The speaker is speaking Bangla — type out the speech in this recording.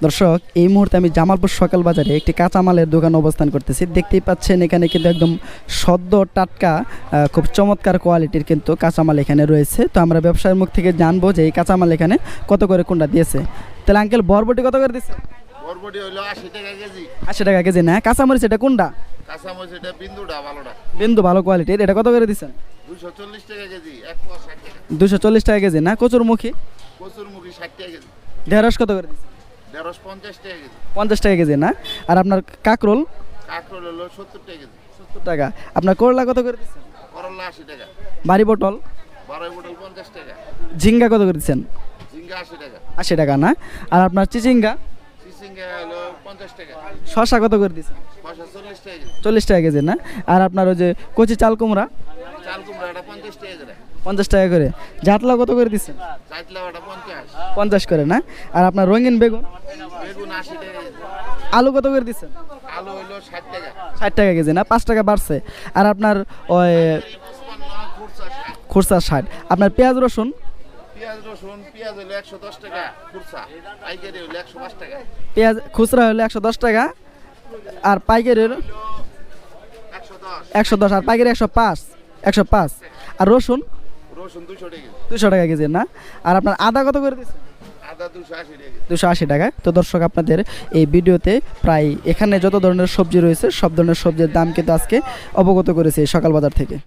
দর্শক এই মুহূর্তে আমি জামালপুর সকাল বাজারে একটি কাঁচামালের দোকান অবস্থান করতেছি। দেখতেই পাচ্ছেন এখানে কিন্তু একদম সদ্য টাটকা খুব চমৎকার কোয়ালিটির কিন্তু কাঁচামাল এখানে রয়েছে। তো আমরা ব্যবসায়ীর মুখ থেকে জানবো যে এই কাঁচামাল এখানে কত করে কোনটা দিয়েছে। তাহলে আঙ্কেল বরবটি কত করে দিচ্ছে? বরবটি হলো 80 টাকা কেজি। 80 টাকা কেজি না? কাঁচামরিচ এটা কোনটা? কাঁচামরিচ এটা বিন্দুটা ভালোটা। বিন্দু ভালো কোয়ালিটির, এটা কত করে দিচ্ছেন? 240 টাকা কেজি, 160 টাকা। 240 টাকা কেজি না? কচুরমুখী কচুরমুখী 60 টাকা কেজি। ঢেঁড়স কত করে দিচ্ছেন? ঢেঁড়স 50 টাকা কেজি। 50 টাকা কেজি না? আর আপনার কাকরোল? কাঁকরোল হলো 70 টাকা কেজি। 70 টাকা। আপনার করলা কত করে দিচ্ছেন? করলা 80 টাকা। বাড়ি পটল? বারোই পটল 50 টাকা। ঝিঙ্গা কত করে দিচ্ছেন? ঝিঙ্গা 80 টাকা। 80 টাকা না? আর আপনার চিচিঙ্গা? চিচিঙ্গা হলো 50 টাকা। শসা কত করে দিচ্ছেন? শসা 40 টাকা কেজি। 40 টাকা কেজি না? আর আপনার ওই যে কচি চাল কুমড়া? চাল কুমড়া এটা 50 টাকা কেজি। 50 টাকা করে। জাতলা কত করে দিচ্ছেন? চাইতলাও এটা 50। 50 করে না? আর আপনার রঙিন বেগুন? বেগুন 80 টাকা কেজি। আলু কত করে দিচ্ছেন? আলু হলো 60 টাকা। 60 টাকা কেজি না? 5 টাকা বাড়ছে। আর আপনার ওই 55, খুচরা 60। খুচরা 60। আপনার পেঁয়াজ রসুন? পেঁয়াজ রসুন, পেঁয়াজ হলো 110 টাকা খুচরা, পাইকারি হলো 105 টাকা। পেঁয়াজ খুচরা হলো 110 টাকা আর পাইকারি হলো 110। 110 আর পাইকারি 105। আর রসুন? রসুন 200 টাকা কেজি। 200 টাকা কেজি না? আর আপনার আদা কত করে দিচ্ছেন? আদা 280 টাকা কেজি। 280 টাকা। তো দর্শক আপনাদের এই ভিডিওতে প্রায় এখানে যত ধরনের সবজি রয়েছে সব ধরনের সবজির দাম কিন্তু আজকে অবগত করেছে সকাল বাজার থেকে।